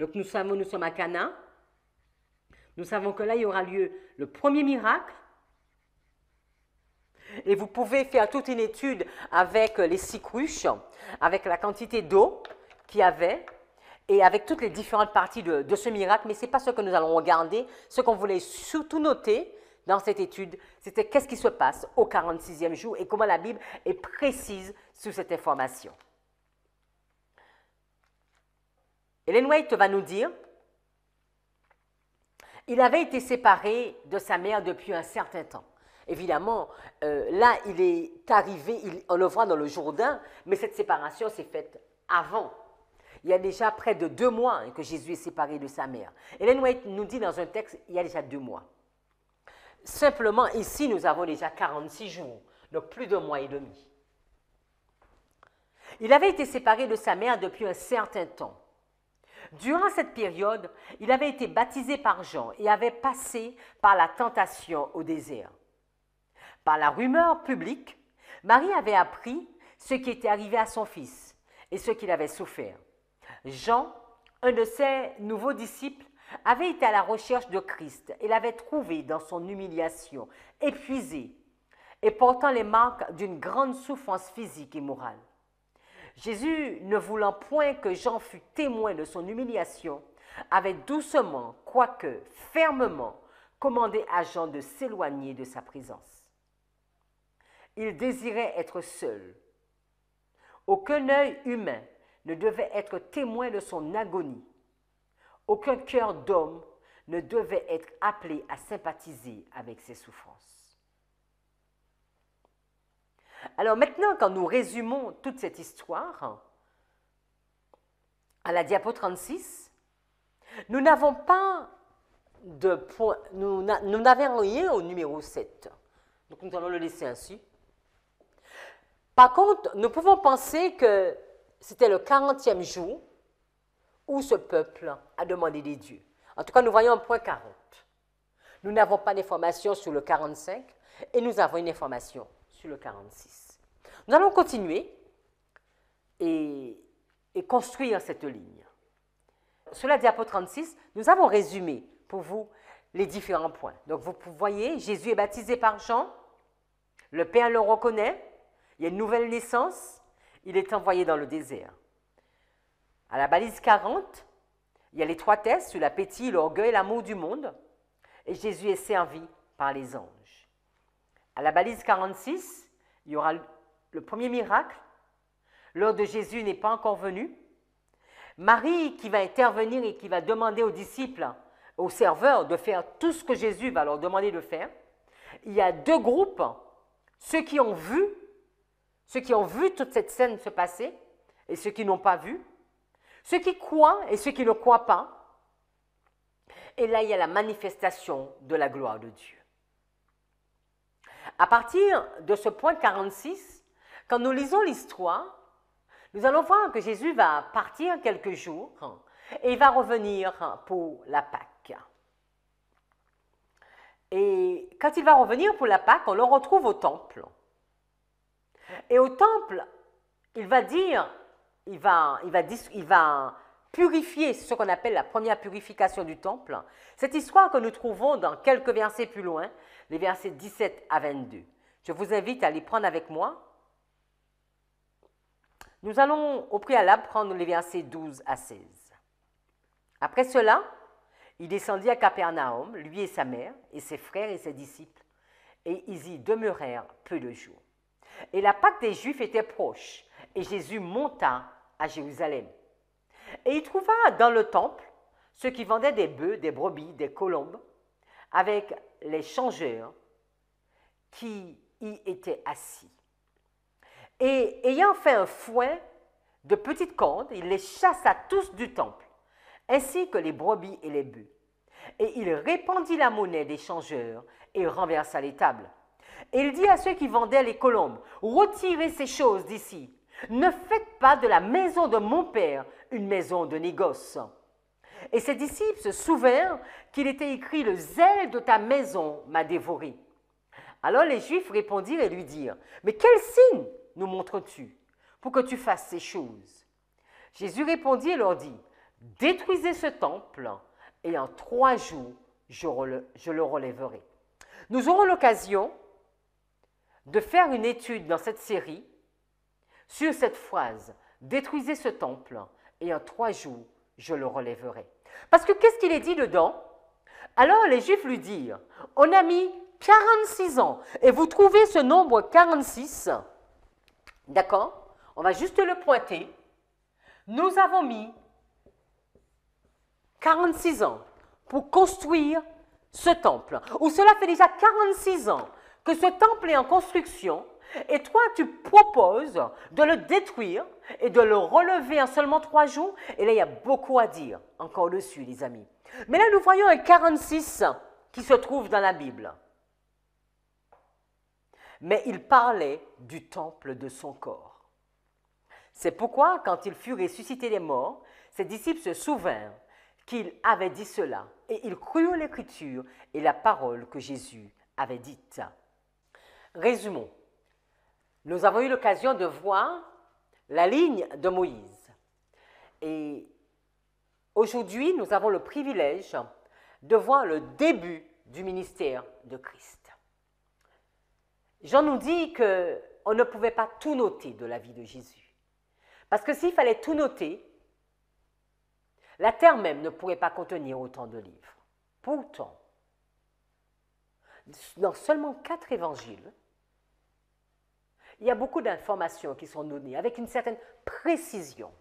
Donc nous sommes à Cana. Nous savons que là, il y aura lieu le premier miracle. Et vous pouvez faire toute une étude avec les 6 cruches, avec la quantité d'eau qu'il y avait, et avec toutes les différentes parties de ce miracle. Mais ce n'est pas ce que nous allons regarder. Ce qu'on voulait surtout noter dans cette étude, c'était qu'est-ce qui se passe au 46e jour et comment la Bible est précise sur cette information. Ellen White va nous dire, il avait été séparé de sa mère depuis un certain temps. Évidemment, là, il est arrivé, on le voit dans le Jourdain, mais cette séparation s'est faite avant. Il y a déjà près de 2 mois que Jésus est séparé de sa mère. Ellen White nous dit dans un texte, il y a déjà 2 mois. Simplement, ici, nous avons déjà 46 jours, donc plus d'1 mois et demi. Il avait été séparé de sa mère depuis un certain temps. Durant cette période, il avait été baptisé par Jean et avait passé par la tentation au désert. Par la rumeur publique, Marie avait appris ce qui était arrivé à son fils et ce qu'il avait souffert. Jean, un de ses nouveaux disciples, avait été à la recherche de Christ et l'avait trouvé dans son humiliation, épuisé et portant les marques d'une grande souffrance physique et morale. Jésus, ne voulant point que Jean fût témoin de son humiliation, avait doucement, quoique fermement, commandé à Jean de s'éloigner de sa présence. Il désirait être seul. Aucun œil humain ne devait être témoin de son agonie. Aucun cœur d'homme ne devait être appelé à sympathiser avec ses souffrances. Alors maintenant, quand nous résumons toute cette histoire, à la diapo 36, nous n'avons pas de point, nous n'avons rien au numéro 7. Donc nous allons le laisser ainsi. Par contre, nous pouvons penser que c'était le 40e jour où ce peuple a demandé des dieux. En tout cas, nous voyons un point 40. Nous n'avons pas d'informations sur le 45 et nous avons une information sur le 46. Nous allons continuer et construire cette ligne. Sur la diapo 36, nous avons résumé pour vous les différents points. Donc vous voyez, Jésus est baptisé par Jean, le Père le reconnaît, il y a une nouvelle naissance, il est envoyé dans le désert. À la balise 40, il y a les 3 tests sur l'appétit, l'orgueil, l'amour du monde, et Jésus est servi par les anges. À la balise 46, il y aura le premier miracle. L'heure de Jésus n'est pas encore venue. Marie qui va intervenir et qui va demander aux disciples, aux serveurs, de faire tout ce que Jésus va leur demander de faire. Il y a 2 groupes, ceux qui ont vu toute cette scène se passer et ceux qui n'ont pas vu, ceux qui croient et ceux qui ne croient pas. Et là, il y a la manifestation de la gloire de Dieu. À partir de ce point 46, quand nous lisons l'histoire, nous allons voir que Jésus va partir quelques jours et il va revenir pour la Pâque. Et quand il va revenir pour la Pâque, on le retrouve au temple. Et au temple, il va purifier ce qu'on appelle la première purification du temple. Cette histoire que nous trouvons dans quelques versets plus loin, les versets 17 à 22. Je vous invite à les prendre avec moi. Nous allons au préalable prendre les versets 12 à 16. Après cela, il descendit à Capernaum, lui et sa mère, et ses frères et ses disciples, et ils y demeurèrent peu de jours. Et la Pâque des Juifs était proche, et Jésus monta à Jérusalem. Et il trouva dans le temple ceux qui vendaient des bœufs, des brebis, des colombes, avec les changeurs qui y était assis. Et ayant fait un fouet de petites cordes, il les chassa tous du temple, ainsi que les brebis et les bœufs. Et il répandit la monnaie des changeurs et renversa les tables. Et il dit à ceux qui vendaient les colombes, « Retirez ces choses d'ici. Ne faites pas de la maison de mon père une maison de négoce. » Et ses disciples se souvinrent qu'il était écrit, « Le zèle de ta maison m'a dévoré. » Alors les Juifs répondirent et lui dirent, « Mais quel signe nous montres-tu pour que tu fasses ces choses? » Jésus répondit et leur dit, « Détruisez ce temple, et en 3 jours, je le relèverai. » Nous aurons l'occasion de faire une étude dans cette série sur cette phrase, « Détruisez ce temple, et en 3 jours, je le relèverai. » Parce que qu'est-ce qu'il est dit dedans? Alors les Juifs lui dirent, « On a mis 46 ans, et vous trouvez ce nombre 46, d'accord? On va juste le pointer. Nous avons mis 46 ans pour construire ce temple, ou cela fait déjà 46 ans que ce temple est en construction, et toi tu proposes de le détruire et de le relever en seulement 3 jours, et là il y a beaucoup à dire encore dessus les amis. Mais là nous voyons un 46 qui se trouve dans la Bible. Mais il parlait du temple de son corps. C'est pourquoi quand il fut ressuscité des morts, ses disciples se souvinrent qu'il avait dit cela, et ils crurent l'écriture et la parole que Jésus avait dite. Résumons. Nous avons eu l'occasion de voir la ligne de Moïse. Et aujourd'hui, nous avons le privilège de voir le début du ministère de Christ. Jean nous dit qu'on ne pouvait pas tout noter de la vie de Jésus. Parce que s'il fallait tout noter, la terre même ne pourrait pas contenir autant de livres. Pourtant, dans seulement 4 évangiles, il y a beaucoup d'informations qui sont données avec une certaine précision.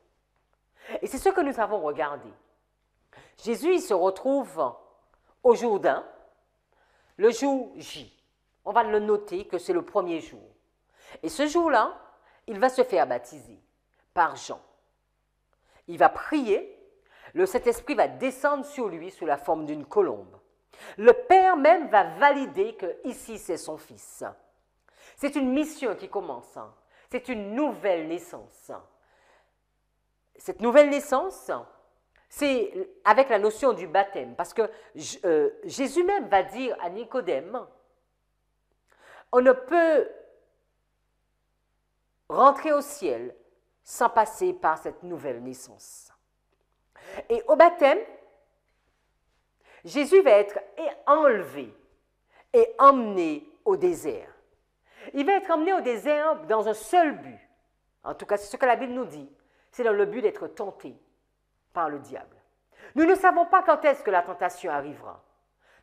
Et c'est ce que nous avons regardé. Jésus il se retrouve au Jourdain, le jour J. On va le noter que c'est le premier jour. Et ce jour-là, il va se faire baptiser par Jean. Il va prier. Le Saint-Esprit va descendre sur lui sous la forme d'une colombe. Le Père même va valider que ici c'est son Fils. C'est une mission qui commence. C'est une nouvelle naissance. Cette nouvelle naissance, c'est avec la notion du baptême. Parce que Jésus même va dire à Nicodème, on ne peut rentrer au ciel sans passer par cette nouvelle naissance. Et au baptême, Jésus va être enlevé et emmené au désert. Il va être emmené au désert dans un seul but. En tout cas, c'est ce que la Bible nous dit. C'est dans le but d'être tenté par le diable. Nous ne savons pas quand est-ce que la tentation arrivera.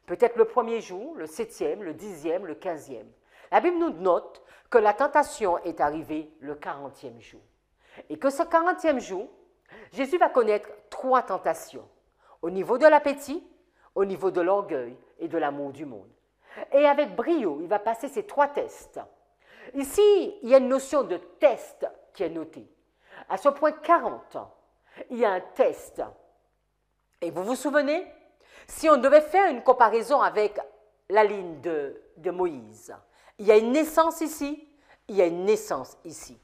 Peut-être le premier jour, le 7e, le 10e, le 15e. La Bible nous note que la tentation est arrivée le 40e jour. Et que ce 40e jour, Jésus va connaître 3 tentations, au niveau de l'appétit, au niveau de l'orgueil et de l'amour du monde. Et avec brio, il va passer ces 3 tests. Ici, il y a une notion de test qui est notée. À ce point 40, il y a un test. Et vous vous souvenez, si on devait faire une comparaison avec la ligne de Moïse, il y a une naissance ici, il y a une naissance ici.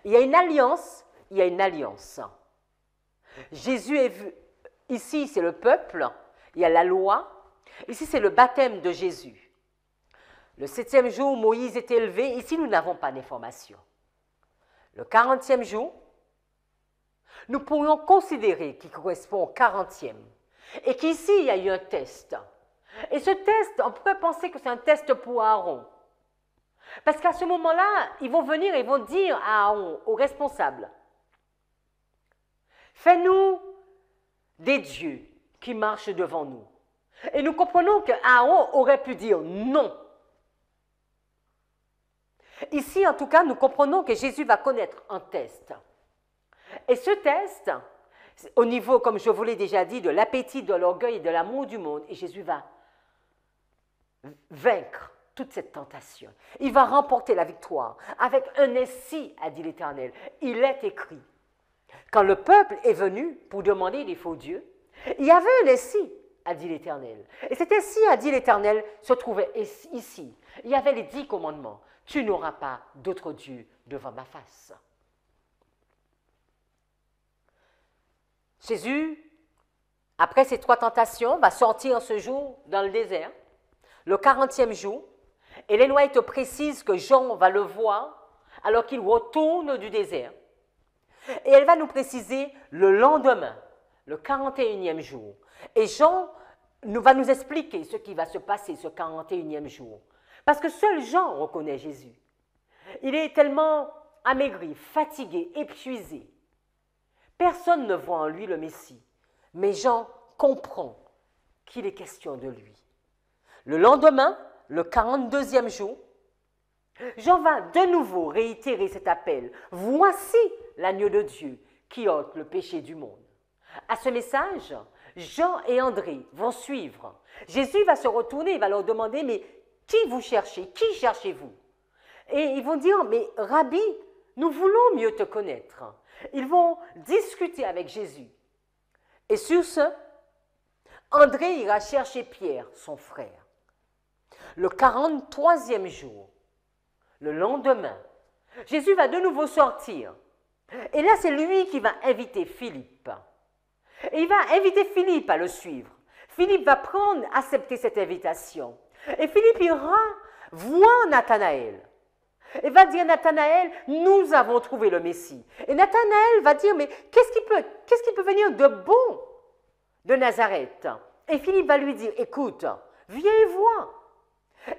Il y a une alliance, il y a une alliance. Jésus est vu, ici c'est le peuple, il y a la loi, ici c'est le baptême de Jésus. Le 7e jour, Moïse est élevé, ici nous n'avons pas d'information. Le 40e jour, nous pourrions considérer qu'il correspond au 40e et qu'ici il y a eu un test. Et ce test, on pourrait penser que c'est un test pour Aaron. Parce qu'à ce moment-là, ils vont venir et ils vont dire à Aaron, aux responsables, « Fais-nous des dieux qui marchent devant nous. » Et nous comprenons qu'Aaron aurait pu dire non. Ici, en tout cas, nous comprenons que Jésus va connaître un test. Et ce test, au niveau, comme je vous l'ai déjà dit, de l'appétit, de l'orgueil et de l'amour du monde, et Jésus va vaincre toute cette tentation. Il va remporter la victoire avec un ainsi, a dit l'Éternel. Il est écrit. Quand le peuple est venu pour demander des faux dieux, il y avait un ainsi, a dit l'Éternel. Et cet ainsi, a dit l'Éternel, se trouvait ici. Il y avait les 10 commandements. Tu n'auras pas d'autre Dieu devant ma face. Jésus, après ces 3 tentations, va sortir ce jour dans le désert, le 40e jour, et l'Énoïe te précise que Jean va le voir alors qu'il retourne du désert. Et elle va nous préciser le lendemain, le 41e jour. Et Jean va nous expliquer ce qui va se passer ce 41e jour. Parce que seul Jean reconnaît Jésus. Il est tellement amaigri, fatigué, épuisé. Personne ne voit en lui le Messie. Mais Jean comprend qu'il est question de lui. Le lendemain, le 42e jour, Jean va de nouveau réitérer cet appel. Voici l'agneau de Dieu qui ôte le péché du monde. À ce message, Jean et André vont suivre. Jésus va se retourner, il va leur demander, mais qui vous cherchez? Qui cherchez-vous? Et ils vont dire, mais Rabbi, nous voulons mieux te connaître. Ils vont discuter avec Jésus. Et sur ce, André ira chercher Pierre, son frère. Le 43e jour, le lendemain, Jésus va de nouveau sortir. Et là, c'est lui qui va inviter Philippe. Et il va inviter Philippe à le suivre. Philippe va accepter cette invitation. Et Philippe ira voir Nathanaël. Et va dire, Nathanaël, nous avons trouvé le Messie. Et Nathanaël va dire, mais qu'est-ce qui peut venir de bon de Nazareth? Et Philippe va lui dire, écoute, viens et vois.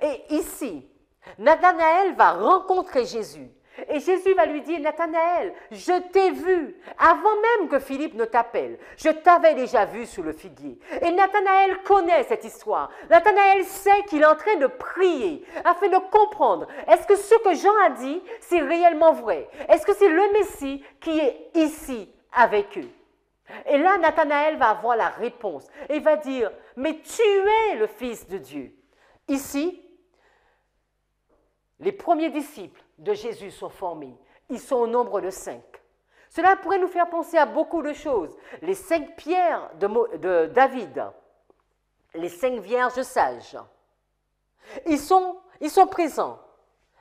Et ici, Nathanaël va rencontrer Jésus. Et Jésus va lui dire, Nathanaël, je t'ai vu avant même que Philippe ne t'appelle. Je t'avais déjà vu sous le figuier. Et Nathanaël connaît cette histoire. Nathanaël sait qu'il est en train de prier afin de comprendre, est-ce que ce que Jean a dit, c'est réellement vrai? Est-ce que c'est le Messie qui est ici avec eux? Et là, Nathanaël va avoir la réponse. Et il va dire, mais tu es le Fils de Dieu. Ici, les premiers disciples de Jésus sont formés. Ils sont au nombre de 5. Cela pourrait nous faire penser à beaucoup de choses. Les 5 pierres de David, les 5 vierges sages. Ils sont présents,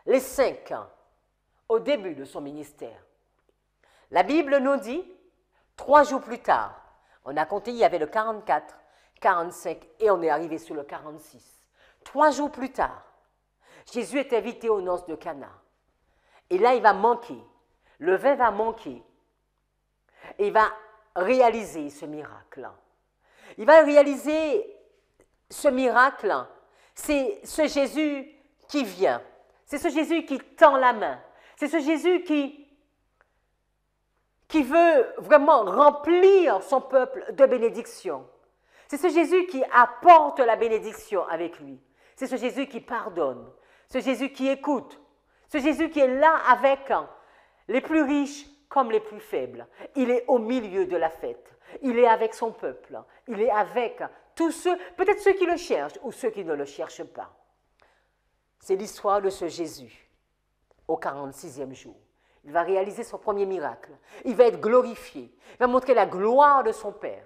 les 5, au début de son ministère. La Bible nous dit, 3 jours plus tard, on a compté, il y avait le 44, 45 et on est arrivé sur le 46. 3 jours plus tard, Jésus est invité aux noces de Cana. Et là, il va manquer. Le vin va manquer. Et il va réaliser ce miracle. Il va réaliser ce miracle. C'est ce Jésus qui vient. C'est ce Jésus qui tend la main. C'est ce Jésus qui veut vraiment remplir son peuple de bénédiction. C'est ce Jésus qui apporte la bénédiction avec lui. C'est ce Jésus qui pardonne. Ce Jésus qui écoute. Ce Jésus qui est là avec les plus riches comme les plus faibles. Il est au milieu de la fête. Il est avec son peuple. Il est avec tous ceux, peut-être ceux qui le cherchent ou ceux qui ne le cherchent pas. C'est l'histoire de ce Jésus au 46e jour. Il va réaliser son premier miracle. Il va être glorifié. Il va montrer la gloire de son Père.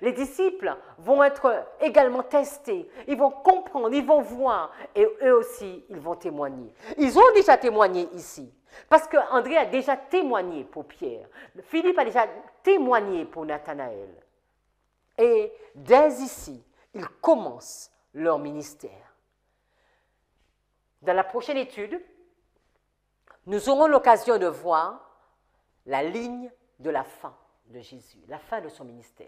Les disciples vont être également testés, ils vont comprendre, ils vont voir, et eux aussi, ils vont témoigner. Ils ont déjà témoigné ici, parce qu'André a déjà témoigné pour Pierre, Philippe a déjà témoigné pour Nathanaël. Et dès ici, ils commencent leur ministère. Dans la prochaine étude, nous aurons l'occasion de voir la ligne de la fin de Jésus, la fin de son ministère.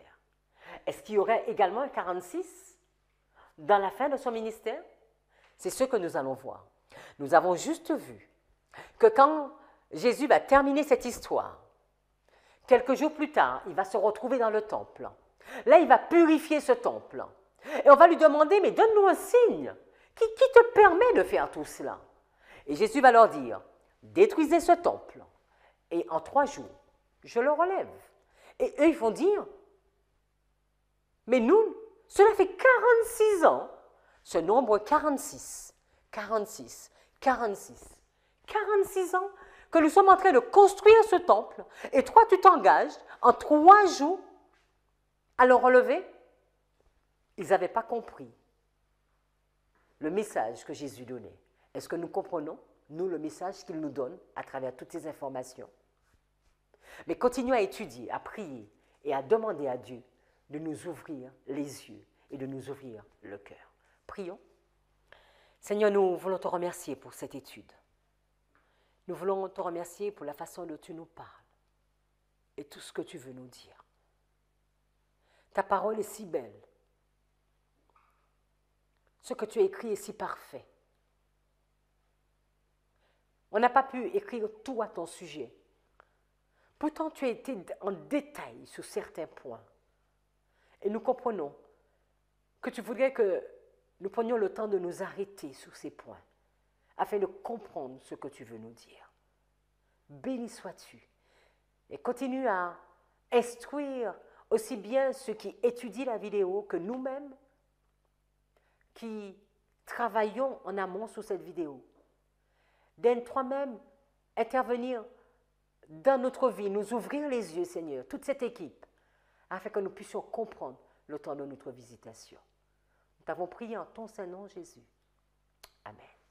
Est-ce qu'il y aurait également un 46 dans la fin de son ministère? C'est ce que nous allons voir. Nous avons juste vu que quand Jésus va terminer cette histoire, quelques jours plus tard, il va se retrouver dans le temple. Là, il va purifier ce temple. Et on va lui demander, mais donne-nous un signe. Qui te permet de faire tout cela? Et Jésus va leur dire, détruisez ce temple, et en 3 jours, je le relève. Et eux, ils vont dire, mais nous, cela fait 46 ans, ce nombre 46, 46, 46, 46 ans que nous sommes en train de construire ce temple et toi, tu t'engages en 3 jours à le relever. Ils n'avaient pas compris le message que Jésus donnait. Est-ce que nous comprenons, nous, le message qu'il nous donne à travers toutes ces informations? Mais continuons à étudier, à prier et à demander à Dieu de nous ouvrir les yeux et de nous ouvrir le cœur. Prions. Seigneur, nous voulons te remercier pour cette étude. Nous voulons te remercier pour la façon dont tu nous parles et tout ce que tu veux nous dire. Ta parole est si belle. Ce que tu as écrit est si parfait. On n'a pas pu écrire tout à ton sujet. Pourtant, tu as été en détail sur certains points. Et nous comprenons que tu voudrais que nous prenions le temps de nous arrêter sur ces points afin de comprendre ce que tu veux nous dire. Béni sois-tu et continue à instruire aussi bien ceux qui étudient la vidéo que nous-mêmes qui travaillons en amont sur cette vidéo. Donne toi-même intervenir dans notre vie, nous ouvrir les yeux, Seigneur, toute cette équipe, afin que nous puissions comprendre le temps de notre visitation. Nous t'avons prié en ton Saint-Nom, Jésus. Amen.